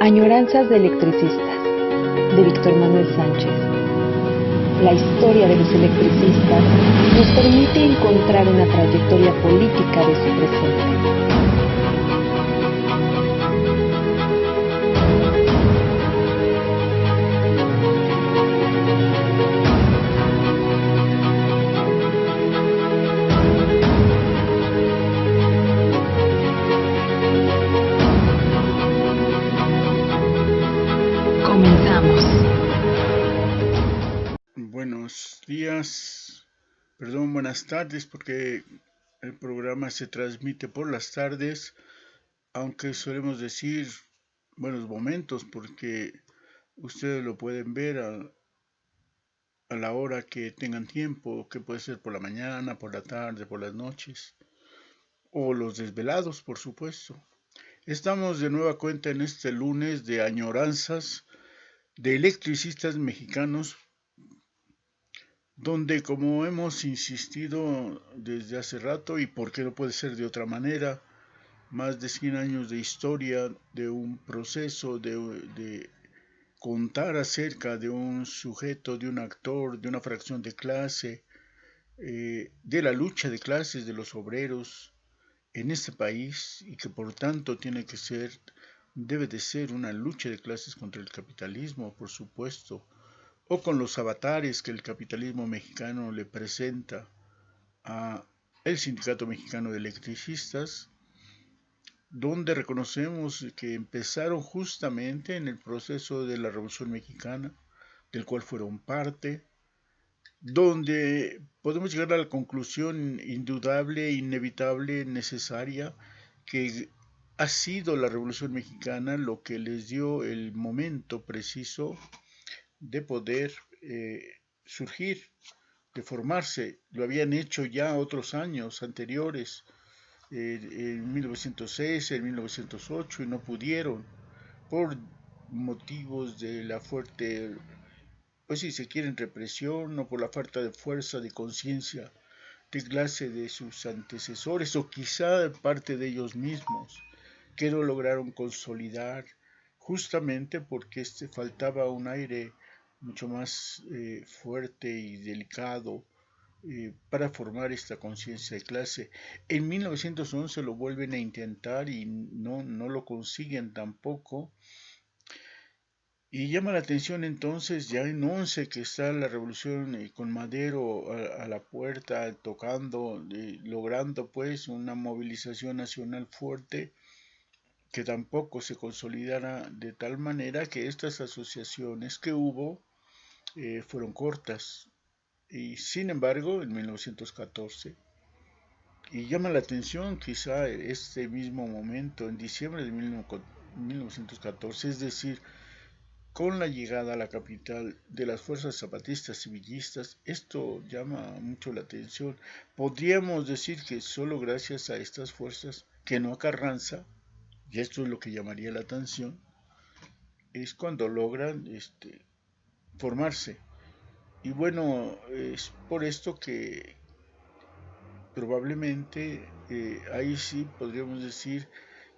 Añoranzas de electricistas, de Víctor Manuel Sánchez. La historia de los electricistas nos permite encontrar una trayectoria política de su presente. Buenos días, buenas tardes, porque el programa se transmite por las tardes, aunque solemos decir buenos momentos, porque ustedes lo pueden ver a la hora que tengan tiempo, que puede ser por la mañana, por la tarde, por las noches, o los desvelados, por supuesto. Estamos de nueva cuenta en este lunes de añoranzas de electricistas mexicanos, donde, como hemos insistido desde hace rato, y porque no puede ser de otra manera, más de 100 años de historia, de un proceso, de contar acerca de un sujeto, de un actor, de una fracción de clase, de la lucha de clases de los obreros en este país, y que por tanto debe de ser una lucha de clases contra el capitalismo, por supuesto, o con los avatares que el capitalismo mexicano le presenta a el Sindicato Mexicano de Electricistas, donde reconocemos que empezaron justamente en el proceso de la Revolución Mexicana, del cual fueron parte, donde podemos llegar a la conclusión indudable, inevitable, necesaria, que ha sido la Revolución Mexicana lo que les dio el momento preciso de poder surgir, de formarse. Lo habían hecho ya otros años anteriores, en 1906, en 1908, y no pudieron por motivos de la fuerte, pues si se quieren, represión, o por la falta de fuerza de conciencia de clase de sus antecesores, o quizá parte de ellos mismos, que no lograron consolidar, justamente porque faltaba un aire mucho más fuerte y delicado para formar esta conciencia de clase. En 1911 lo vuelven a intentar y no lo consiguen tampoco. Y llama la atención entonces, ya en 11 que está la revolución con Madero a la puerta, tocando, logrando pues una movilización nacional fuerte, que tampoco se consolidara, de tal manera que estas asociaciones que hubo fueron cortas. Y sin embargo, en 1914, y llama la atención quizá este mismo momento, en diciembre de 1914, es decir, con la llegada a la capital de las fuerzas zapatistas y villistas, esto llama mucho la atención. Podríamos decir que solo gracias a estas fuerzas, que no a Carranza, y esto es lo que llamaría la atención, es cuando logran formarse. Y bueno, es por esto que probablemente ahí sí podríamos decir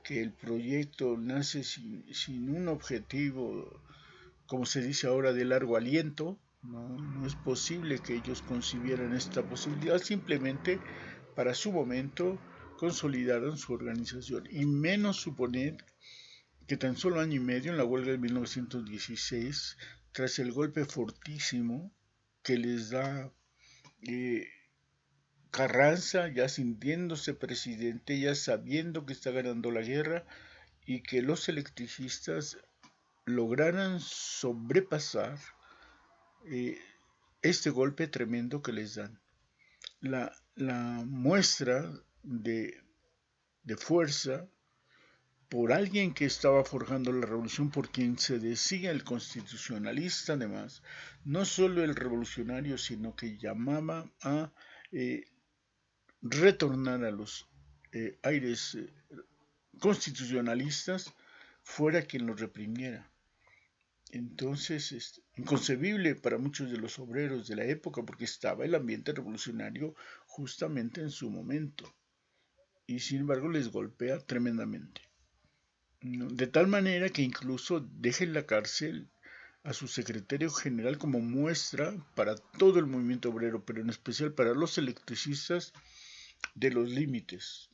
que el proyecto nace sin un objetivo, como se dice ahora, de largo aliento. No es posible que ellos concibieran esta posibilidad, simplemente para su momento consolidaron su organización, y menos suponer que tan solo año y medio, en la huelga de 1916, tras el golpe fortísimo que les da eh, Carranza, ya sintiéndose presidente, ya sabiendo que está ganando la guerra, y que los electricistas lograran sobrepasar eh, este golpe tremendo que les dan. La muestra de fuerza por alguien que estaba forjando la revolución, por quien se decía el constitucionalista, además, no solo el revolucionario, sino que llamaba a retornar a los aires constitucionalistas, fuera quien los reprimiera. Entonces, es inconcebible para muchos de los obreros de la época, porque estaba el ambiente revolucionario justamente en su momento, y sin embargo les golpea tremendamente. ¿no? De tal manera que incluso deja en la cárcel a su secretario general como muestra para todo el movimiento obrero, pero en especial para los electricistas, de los límites,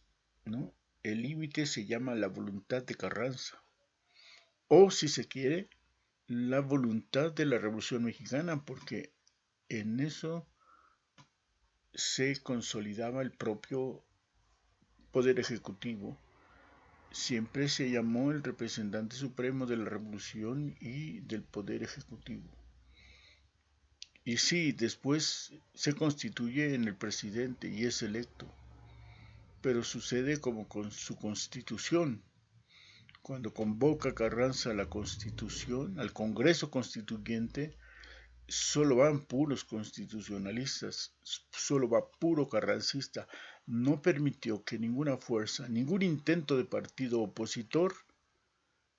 ¿no? El límite se llama la voluntad de Carranza, o si se quiere, la voluntad de la Revolución Mexicana, porque en eso se consolidaba el propio poder ejecutivo. Siempre se llamó el representante supremo de la revolución y del poder ejecutivo. Y sí, después se constituye en el presidente y es electo, pero sucede como con su constitución. Cuando convoca Carranza a la constitución, al Congreso Constituyente, solo van puros constitucionalistas, solo va puro carrancista. No permitió que ninguna fuerza, ningún intento de partido opositor,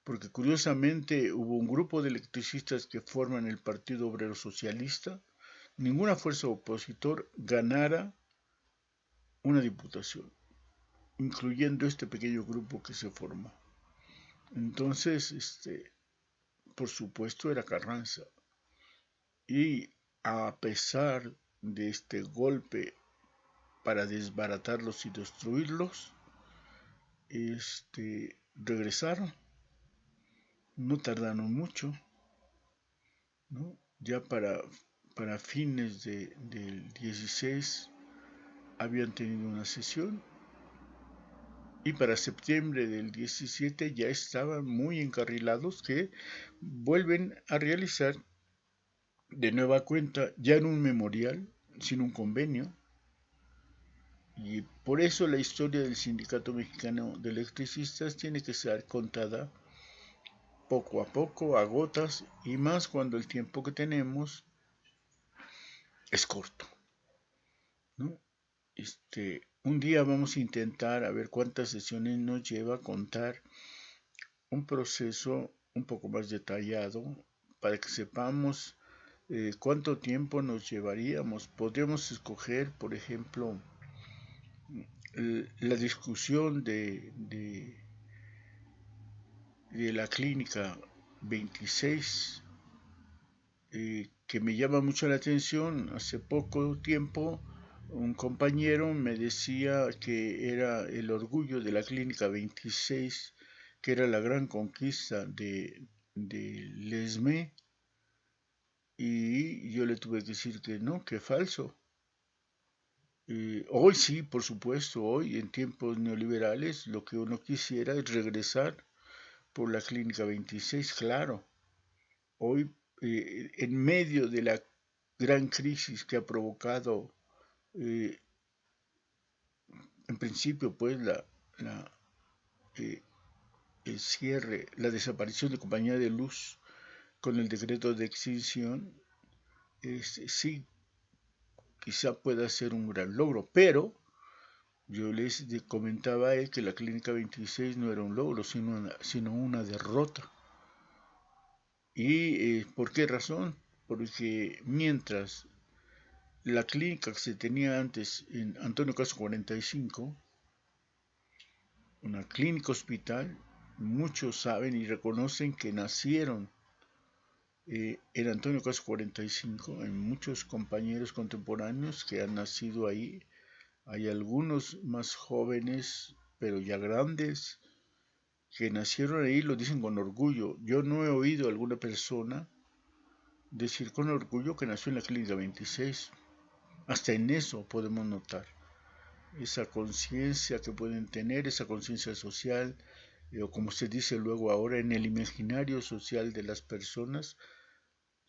porque curiosamente hubo un grupo de electricistas que forman el Partido Obrero Socialista, ninguna fuerza opositor ganara una diputación, incluyendo este pequeño grupo que se formó. Entonces, por supuesto, era Carranza. Y a pesar de este golpe para desbaratarlos y destruirlos, regresaron. No tardaron mucho, ¿no? Ya para fines del 16 habían tenido una sesión y para septiembre del 17 ya estaban muy encarrilados, que vuelven a realizar de nueva cuenta, ya en un memorial, sin un convenio. Y por eso la historia del Sindicato Mexicano de Electricistas tiene que ser contada poco a poco, a gotas, y más cuando el tiempo que tenemos es corto, ¿no? Un día vamos a intentar a ver cuántas sesiones nos lleva a contar un proceso un poco más detallado para que sepamos cuánto tiempo nos llevaríamos. Podríamos escoger, por ejemplo, la discusión de la clínica 26, que me llama mucho la atención. Hace poco tiempo un compañero me decía que era el orgullo de la clínica 26, que era la gran conquista de Lesme, y yo le tuve que decir que no, que falso. Hoy sí, por supuesto, hoy en tiempos neoliberales lo que uno quisiera es regresar por la clínica 26, claro. Hoy, en medio de la gran crisis que ha provocado, eh, en principio, pues, eh, el cierre, la desaparición de Compañía de Luz con el decreto de extinción, sí, quizá pueda ser un gran logro, pero yo les comentaba a él que la clínica 26 no era un logro, sino una derrota. ¿Y por qué razón? Porque mientras la clínica que se tenía antes en Antonio Caso 45, una clínica hospital, muchos saben y reconocen que nacieron en Antonio Caso 45, hay muchos compañeros contemporáneos que han nacido ahí, hay algunos más jóvenes, pero ya grandes, que nacieron ahí, lo dicen con orgullo. Yo no he oído a alguna persona decir con orgullo que nació en la clínica 26. Hasta en eso podemos notar esa conciencia que pueden tener, esa conciencia social, o como se dice luego ahora, en el imaginario social de las personas.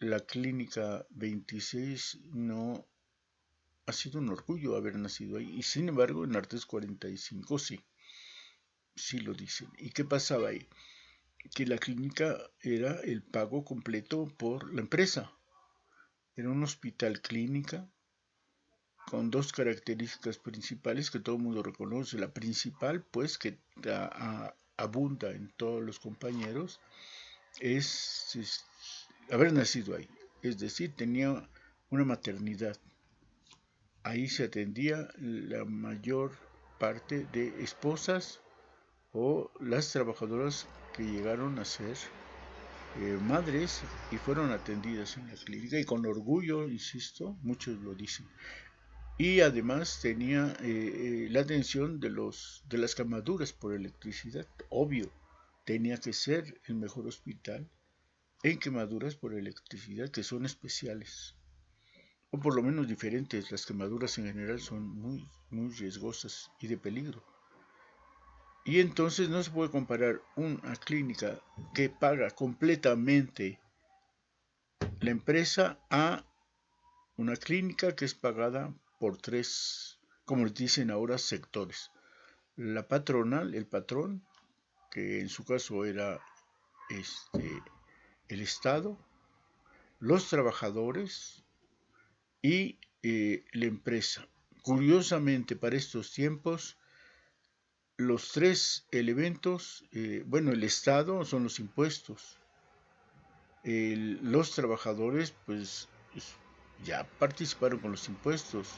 La clínica 26 no ha sido un orgullo haber nacido ahí, y sin embargo en Artes 45 sí, sí lo dicen. ¿Y qué pasaba ahí? Que la clínica era el pago completo por la empresa. Era un hospital clínica con dos características principales que todo el mundo reconoce. La principal, pues, que abunda en todos los compañeros, es haber nacido ahí. Es decir, tenía una maternidad. Ahí se atendía la mayor parte de esposas o las trabajadoras que llegaron a ser madres y fueron atendidas en la clínica y con orgullo, insisto, muchos lo dicen. Y además tenía la atención de las quemaduras por electricidad, obvio, tenía que ser el mejor hospital en quemaduras por electricidad, que son especiales, o por lo menos diferentes. Las quemaduras en general son muy riesgosas y de peligro. Y entonces no se puede comparar una clínica que paga completamente la empresa a una clínica que es pagada por tres, como les dicen ahora, sectores. La patronal, el patrón, que en su caso era el Estado, los trabajadores y la empresa. Curiosamente, para estos tiempos, los tres elementos, el Estado son los impuestos, los trabajadores pues ya participaron con los impuestos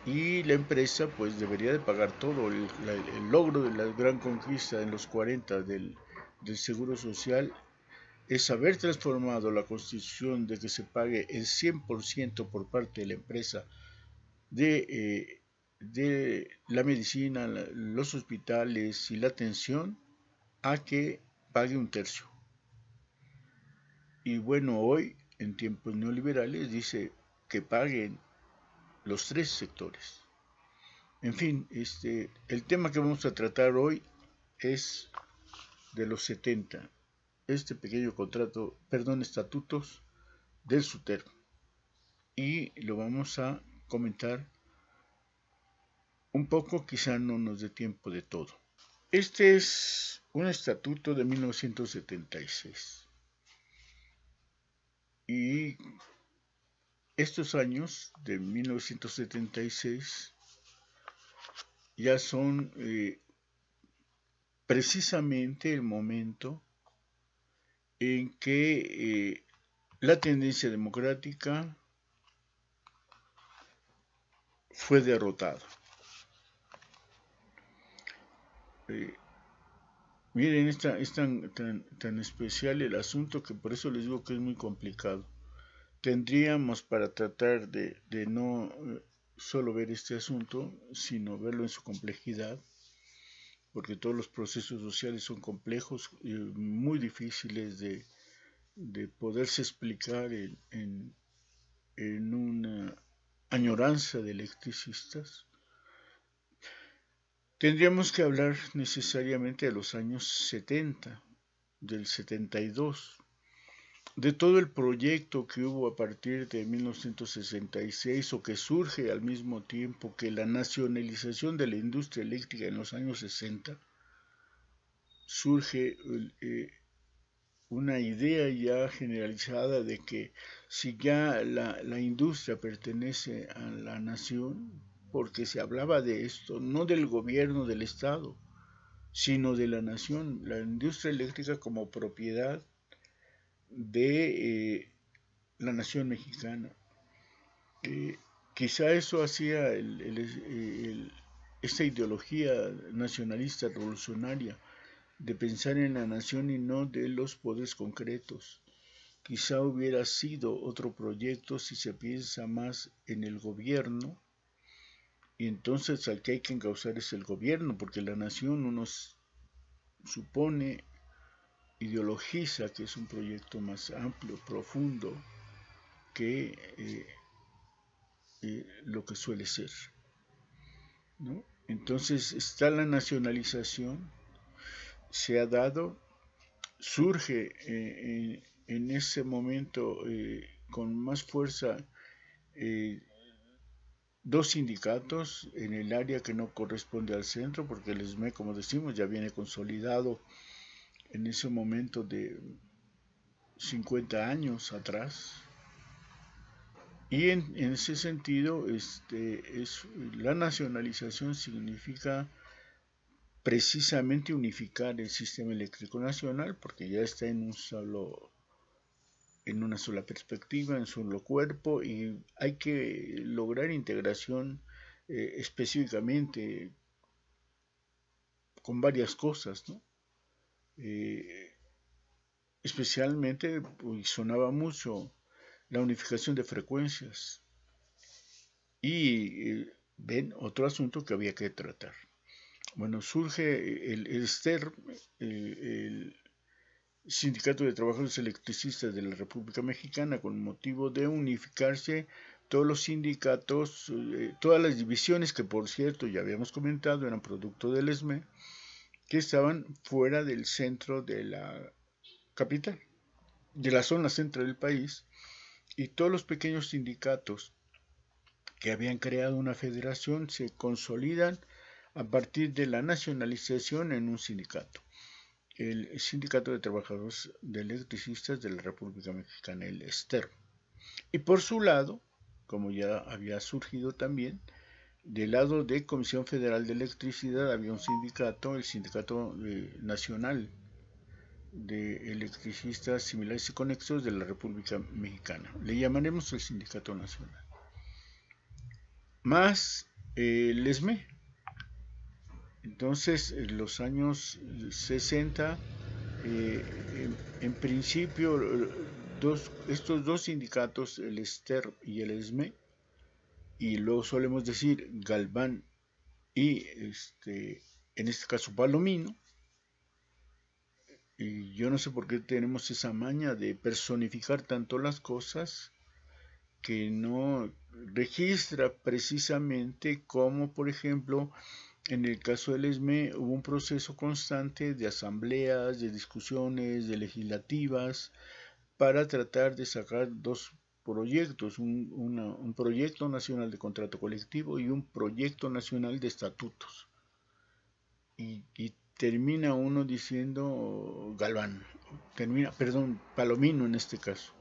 y la empresa pues debería de pagar todo. El logro de la gran conquista en los 40 del Seguro Social es haber transformado la constitución de que se pague el 100% por parte de la empresa de la medicina, los hospitales y la atención, a que pague un tercio. Y bueno, hoy, en tiempos neoliberales, dice que paguen los tres sectores. En fin, el tema que vamos a tratar hoy es de los 70, este pequeño estatutos del SUTER. Y lo vamos a comentar un poco, quizá no nos dé tiempo de todo. Este es un estatuto de 1976. Y estos años de 1976 ya son precisamente el momento en que la tendencia democrática fue derrotada. Miren, es tan especial el asunto que por eso les digo que es muy complicado. Tendríamos, para tratar de no solo ver este asunto, sino verlo en su complejidad, porque todos los procesos sociales son complejos y muy difíciles de poderse explicar en una añoranza de electricistas. Tendríamos que hablar necesariamente de los años 70, del 72, de todo el proyecto que hubo a partir de 1966 o que surge al mismo tiempo que la nacionalización de la industria eléctrica en los años 60, surge una idea ya generalizada de que si ya la industria pertenece a la nación, porque se hablaba de esto, no del gobierno del Estado, sino de la nación, la industria eléctrica como propiedad de la nación mexicana. Quizá eso hacía esta ideología nacionalista revolucionaria de pensar en la nación y no de los poderes concretos. Quizá hubiera sido otro proyecto si se piensa más en el gobierno, y entonces al que hay que encauzar es el gobierno, porque la nación uno supone, ideologiza que es un proyecto más amplio, profundo, que lo que suele ser, ¿no? Entonces está la nacionalización, se ha dado, surge en ese momento con más fuerza dos sindicatos en el área que no corresponde al centro, porque el SME, como decimos, ya viene consolidado en ese momento de 50 años atrás. Y en ese sentido, la nacionalización significa precisamente unificar el sistema eléctrico nacional, porque ya está en una sola perspectiva, en un solo cuerpo, y hay que lograr integración específicamente con varias cosas, ¿no? especialmente pues, sonaba mucho la unificación de frecuencias y ven otro asunto que había que tratar. Bueno, surge el STER, el Sindicato de Trabajadores Electricistas de la República Mexicana, con motivo de unificarse todos los sindicatos, todas las divisiones que por cierto ya habíamos comentado eran producto del ESME, que estaban fuera del centro de la capital, de la zona central del país, y todos los pequeños sindicatos que habían creado una federación se consolidan a partir de la nacionalización en un sindicato, el Sindicato de Trabajadores de Electricistas de la República Mexicana, el STER. Y por su lado, como ya había surgido también, del lado de Comisión Federal de Electricidad había un sindicato, el Sindicato Nacional de Electricistas Similares y Conexos de la República Mexicana. Le llamaremos el Sindicato Nacional. Más el ESME. Entonces, en los años 60, en principio, estos dos sindicatos, el STER y el ESME, y luego solemos decir Galván y en este caso Palomino, y yo no sé por qué tenemos esa maña de personificar tanto las cosas que no registra precisamente como, por ejemplo, en el caso del ESME hubo un proceso constante de asambleas, de discusiones, de legislativas, para tratar de sacar dos proyectos, un proyecto nacional de contrato colectivo y un proyecto nacional de estatutos. Y termina uno diciendo Galván, Palomino en este caso.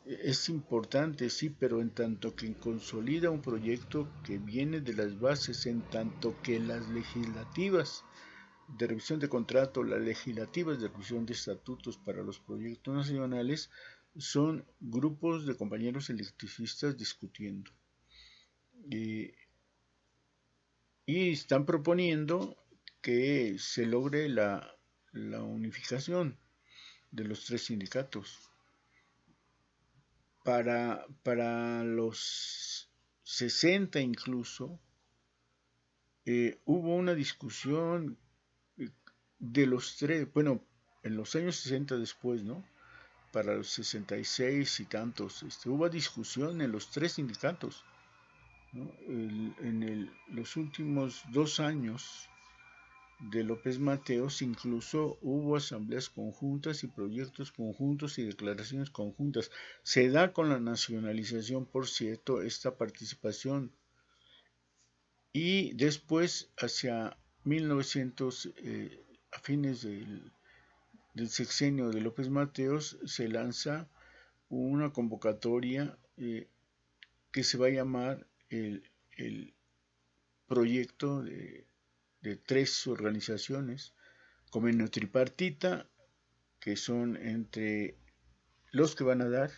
Es importante, sí, pero en tanto que consolida un proyecto que viene de las bases, en tanto que las legislativas de revisión de contrato, las legislativas de revisión de estatutos para los proyectos nacionales, son grupos de compañeros electricistas discutiendo. Y están proponiendo que se logre la unificación de los tres sindicatos. Para los 60 incluso, hubo una discusión de los tres, bueno, en los años 60 después, ¿no? Para los 66 y tantos, hubo discusión en los tres sindicatos, ¿no? Los últimos 2 años de López Mateos incluso hubo asambleas conjuntas y proyectos conjuntos y declaraciones conjuntas. Se da con la nacionalización, por cierto, esta participación. Y después, hacia 1900, a fines del sexenio de López Mateos, se lanza una convocatoria que se va a llamar el proyecto de 3 organizaciones, convenio tripartita, que son entre los que van a dar.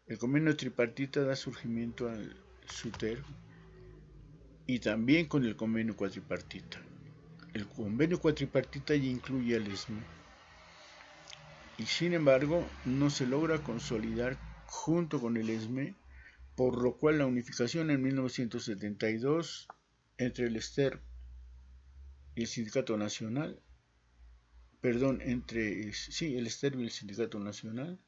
El convenio tripartita da surgimiento al SUTER y también con el convenio cuatripartita. El convenio cuatripartita ya incluye al ESME y sin embargo no se logra consolidar junto con el ESME, por lo cual la unificación en 1972 entre el STER y el Sindicato Nacional, entre el STER y el Sindicato Nacional,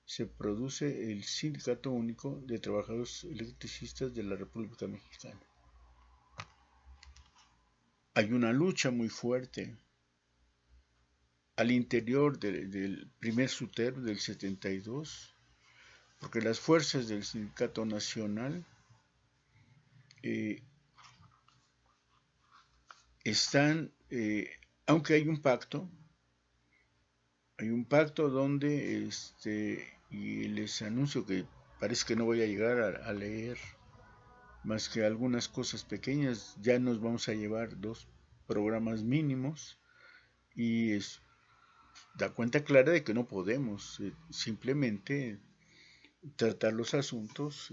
se produce el Sindicato Único de Trabajadores Electricistas de la República Mexicana. Hay una lucha muy fuerte al interior del primer SUTER del 72, porque las fuerzas del Sindicato Nacional están, aunque hay un pacto donde, y les anuncio que parece que no voy a llegar a leer más que algunas cosas pequeñas, ya nos vamos a llevar 2 programas mínimos, y da cuenta clara de que no podemos simplemente tratar los asuntos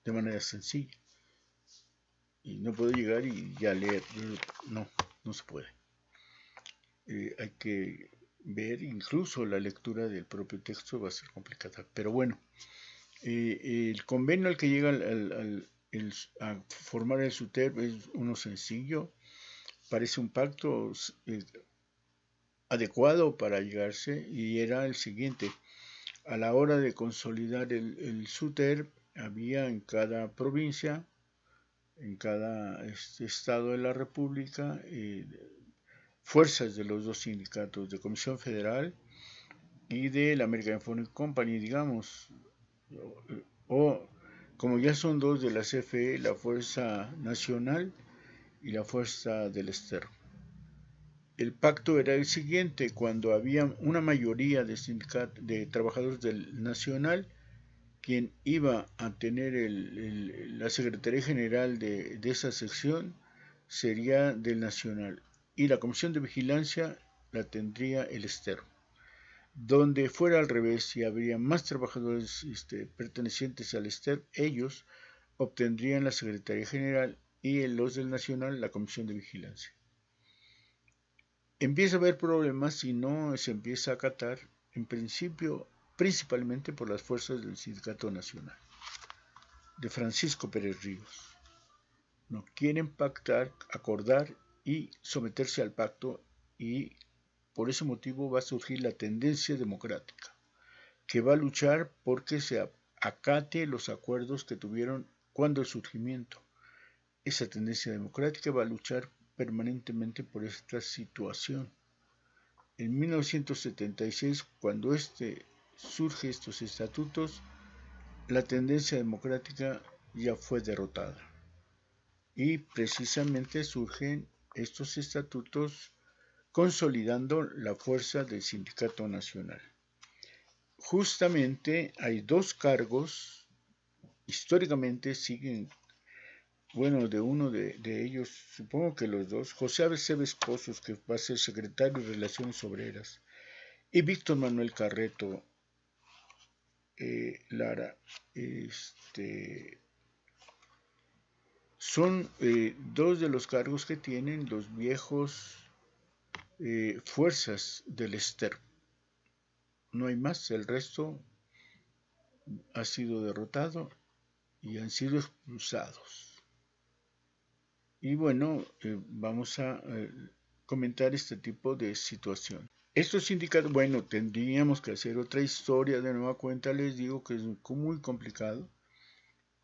de manera sencilla. Y no puedo llegar y ya leer, no se puede. hay que ver, incluso la lectura del propio texto va a ser complicada. Pero bueno, el convenio al que llega a formar el SUTEP es uno sencillo, parece un pacto adecuado para llegarse, y era el siguiente: a la hora de consolidar el SUTEP, había en cada provincia, en cada estado de la República, fuerzas de los dos sindicatos, de Comisión Federal y de la American Phone Company, digamos, o como ya son dos de la CFE, la Fuerza Nacional y la Fuerza del Estero. El pacto era el siguiente: cuando había una mayoría de trabajadores del Nacional, quien iba a tener la Secretaría General de esa sección sería del Nacional, y la Comisión de Vigilancia la tendría el Estero. Donde fuera al revés, si habría más trabajadores pertenecientes al Estero, ellos obtendrían la Secretaría General, y los del Nacional la Comisión de Vigilancia. Empieza a haber problemas si no se empieza a acatar, en principio, principalmente por las fuerzas del Sindicato Nacional, de Francisco Pérez Ríos. No quieren pactar, acordar y someterse al pacto, y por ese motivo va a surgir la tendencia democrática, que va a luchar porque se acate los acuerdos que tuvieron cuando el surgimiento. Esa tendencia democrática va a luchar permanentemente por esta situación. En 1976, cuando surge estos estatutos, la tendencia democrática ya fue derrotada, y precisamente surgen estos estatutos consolidando la fuerza del Sindicato Nacional. Justamente hay dos cargos, históricamente siguen, bueno, de uno de ellos, supongo que los dos, José Aceves Pozos, que va a ser secretario de Relaciones Obreras, y Víctor Manuel Carreto Lara, son dos de los cargos que tienen los viejos fuerzas del Estero. No hay más, el resto ha sido derrotado y han sido expulsados. Y bueno, vamos a comentar este tipo de situación. Estos sindicatos, bueno, tendríamos que hacer otra historia de nueva cuenta, les digo que es muy complicado,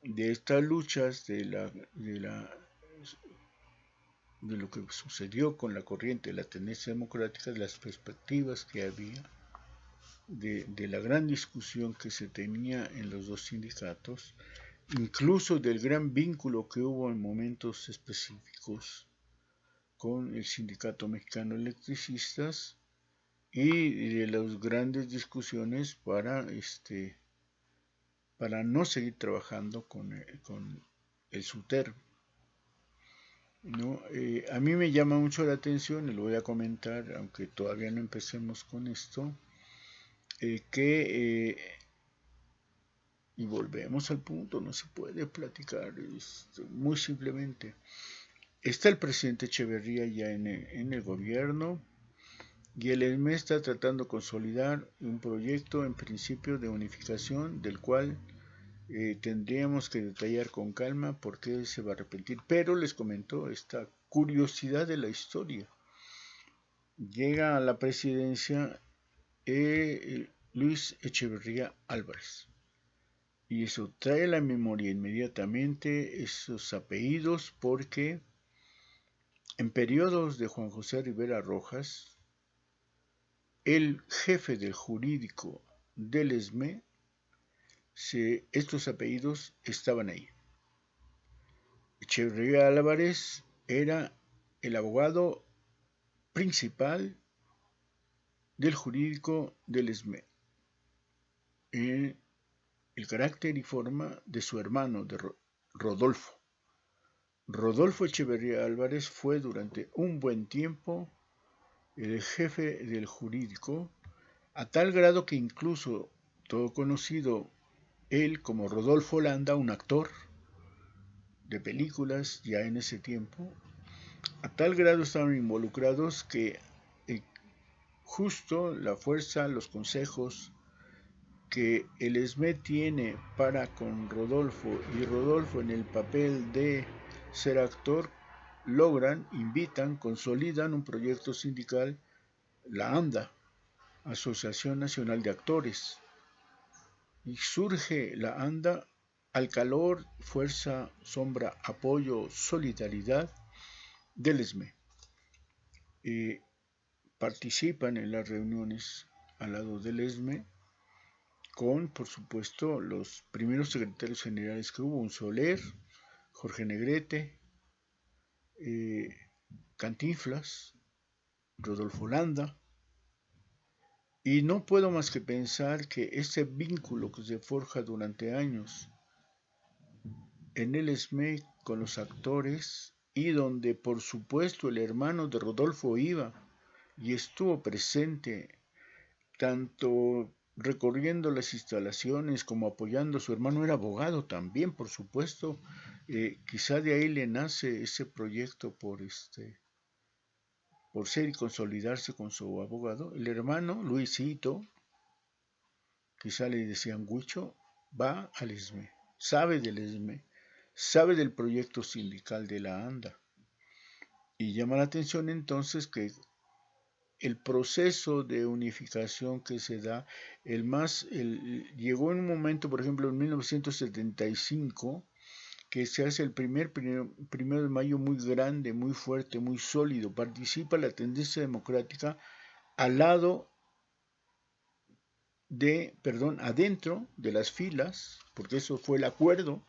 de estas luchas, de lo que sucedió con la corriente de la tendencia democrática, de las perspectivas que había, de la gran discusión que se tenía en los dos sindicatos, incluso del gran vínculo que hubo en momentos específicos con el Sindicato Mexicano de Electricistas, y de las grandes discusiones para no seguir trabajando con el SUTEP, ¿no? A mí me llama mucho la atención, y lo voy a comentar, aunque todavía no empecemos con esto, y volvemos al punto, no se puede platicar, muy simplemente. Está el presidente Echeverría ya en el gobierno, y el ESME está tratando de consolidar un proyecto en principio de unificación, del cual tendríamos que detallar con calma por qué se va a arrepentir. Pero les comento esta curiosidad de la historia. Llega a la presidencia Luis Echeverría Álvarez, y eso trae a la memoria inmediatamente esos apellidos, porque en periodos de Juan José Rivera Rojas, el jefe del jurídico del ESME, estos apellidos estaban ahí. Echeverría Álvarez era el abogado principal del jurídico del ESME, el carácter y forma de su hermano, de Rodolfo. Rodolfo Echeverría Álvarez fue durante un buen tiempo el jefe del jurídico, a tal grado que incluso todo conocido él como Rodolfo Landa, un actor de películas ya en ese tiempo, a tal grado estaban involucrados que justo la fuerza, los consejos que el ESME tiene para con Rodolfo, y Rodolfo en el papel de ser actor, logran, invitan, consolidan un proyecto sindical, la ANDA, Asociación Nacional de Actores, y surge la ANDA al calor, fuerza, sombra, apoyo, solidaridad del ESME. Participan en las reuniones al lado del ESME con, por supuesto, los primeros secretarios generales que hubo, un Soler, Jorge Negrete, Cantinflas, Rodolfo Landa, y no puedo más que pensar que ese vínculo que se forja durante años en el ESME con los actores, y donde por supuesto el hermano de Rodolfo iba y estuvo presente tanto recorriendo las instalaciones como apoyando. Su hermano era abogado también, por supuesto. Quizá de ahí le nace ese proyecto por ser y consolidarse con su abogado. El hermano Luisito, quizá le decían Huicho, va al ESME, sabe del ESME, sabe del proyecto sindical de la ANDA, y llama la atención entonces que el proceso de unificación que se da, llegó en un momento, por ejemplo, en 1975, que se hace el primero de mayo muy grande, muy fuerte, muy sólido. Participa la tendencia democrática adentro de las filas, porque eso fue el acuerdo.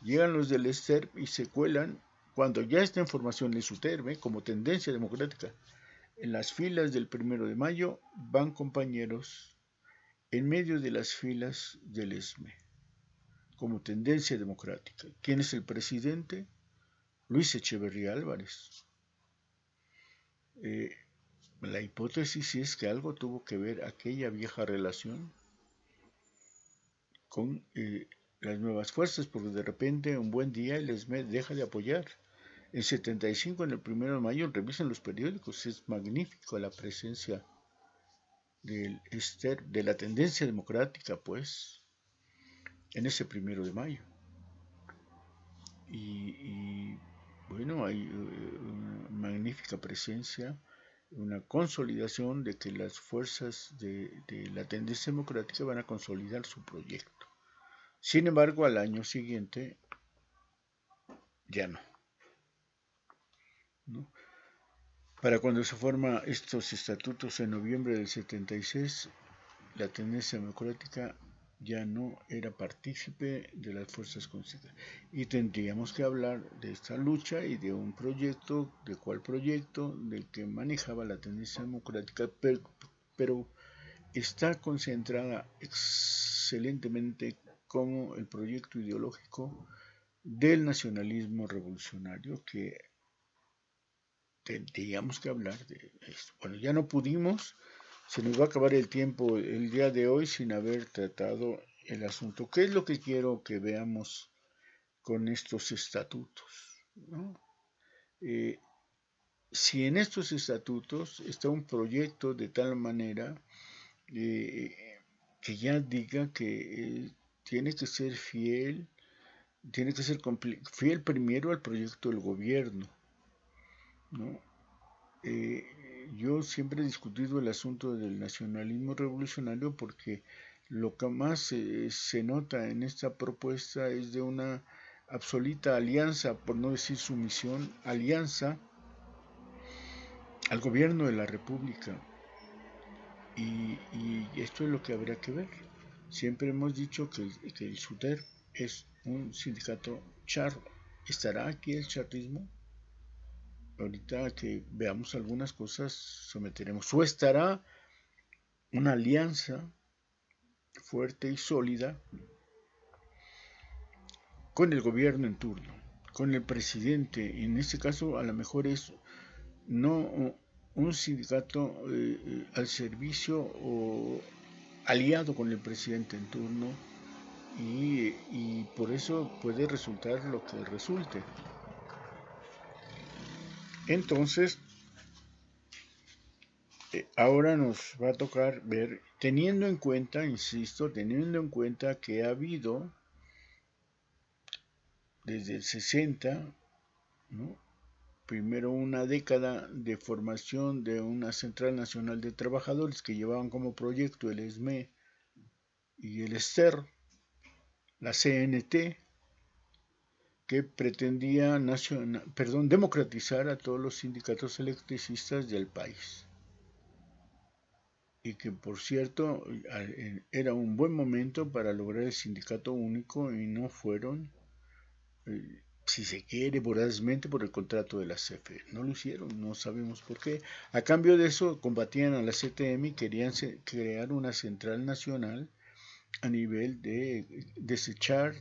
Llegan los del ESTERP y se cuelan cuando ya está en formación el SUTERB, como tendencia democrática. En las filas del 1 de mayo van compañeros en medio de las filas del ESME, como tendencia democrática. ¿Quién es el presidente? Luis Echeverría Álvarez. La hipótesis es que algo tuvo que ver aquella vieja relación con las nuevas fuerzas, porque de repente un buen día el ESME deja de apoyar. En 75, en el 1 de mayo, revisen los periódicos, es magnífico la presencia de la tendencia democrática, pues, en ese 1 de mayo. Y bueno, hay una magnífica presencia, una consolidación de que las fuerzas de la tendencia democrática van a consolidar su proyecto. Sin embargo, al año siguiente ya no. Para cuando se forman estos estatutos en noviembre del 76, la tendencia democrática ya no era partícipe de las fuerzas constitucionales. Y tendríamos que hablar de esta lucha y de un proyecto, de cuál proyecto, del que manejaba la tendencia democrática, pero está concentrada excelentemente como el proyecto ideológico del nacionalismo revolucionario, que tendríamos que hablar de esto. Bueno, ya no pudimos. Se nos va a acabar el tiempo el día de hoy sin haber tratado el asunto. ¿Qué es lo que quiero que veamos con estos estatutos? ¿No? Si en estos estatutos está un proyecto de tal manera que ya diga que tiene que ser fiel, tiene que ser fiel primero al proyecto del gobierno, ¿no? Yo siempre he discutido el asunto del nacionalismo revolucionario porque lo que más se nota en esta propuesta es de una absoluta alianza, por no decir sumisión, alianza al gobierno de la República. Y esto es lo que habrá que ver. Siempre hemos dicho que el SUTERP es un sindicato charro. ¿Estará aquí el charrismo? Ahorita que veamos algunas cosas someteremos. O estará una alianza fuerte y sólida con el gobierno en turno, con el presidente. En este caso a lo mejor es no un sindicato al servicio o aliado con el presidente en turno, y por eso puede resultar lo que resulte. Entonces, ahora nos va a tocar ver, teniendo en cuenta, insisto, teniendo en cuenta que ha habido desde el 60, ¿no? Primero una década de formación de una Central Nacional de Trabajadores que llevaban como proyecto el ESME y el ESTER, la CNT, que pretendía democratizar a todos los sindicatos electricistas del país. Y que, por cierto, era un buen momento para lograr el sindicato único y no fueron, si se quiere, vorazmente por el contrato de la CFE. No lo hicieron, no sabemos por qué. A cambio de eso, combatían a la CTM y querían crear una central nacional a nivel de desechar,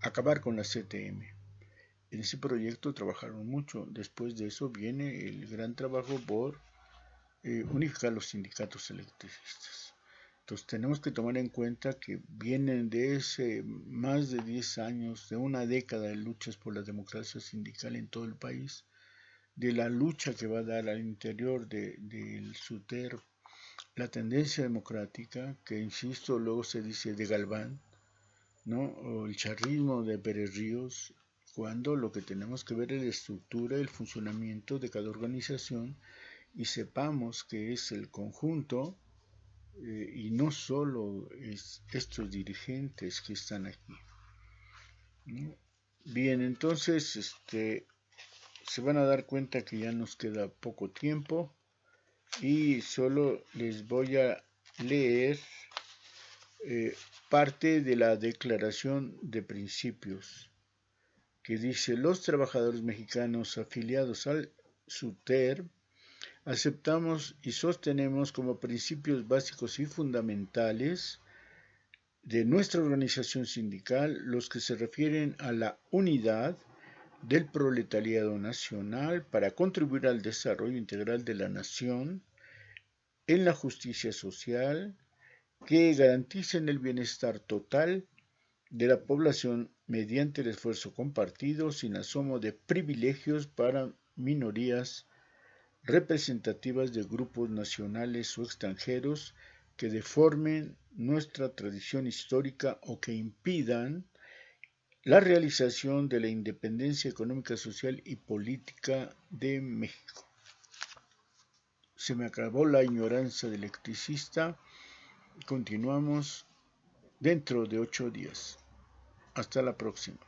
acabar con la CTM. En ese proyecto trabajaron mucho. Después de eso viene el gran trabajo por unificar los sindicatos electricistas. Entonces tenemos que tomar en cuenta que vienen de ese más de 10 años, de una década de luchas por la democracia sindical en todo el país, de la lucha que va a dar al interior del SUTER la tendencia democrática, que insisto, luego se dice de Galván, ¿no? O el charrismo de Pérez Ríos, cuando lo que tenemos que ver es la estructura y el funcionamiento de cada organización y sepamos que es el conjunto y no solo es estos dirigentes que están aquí, ¿no? Bien, entonces se van a dar cuenta que ya nos queda poco tiempo y solo les voy a leer parte de la declaración de principios que dice: los trabajadores mexicanos afiliados al SUTER aceptamos y sostenemos como principios básicos y fundamentales de nuestra organización sindical los que se refieren a la unidad del proletariado nacional para contribuir al desarrollo integral de la nación, en la justicia social, que garanticen el bienestar total de la población mediante el esfuerzo compartido, sin asomo de privilegios para minorías representativas de grupos nacionales o extranjeros que deformen nuestra tradición histórica o que impidan la realización de la independencia económica, social y política de México. Se me acabó la ignorancia de electricista. Continuamos dentro de 8 días. Hasta la próxima.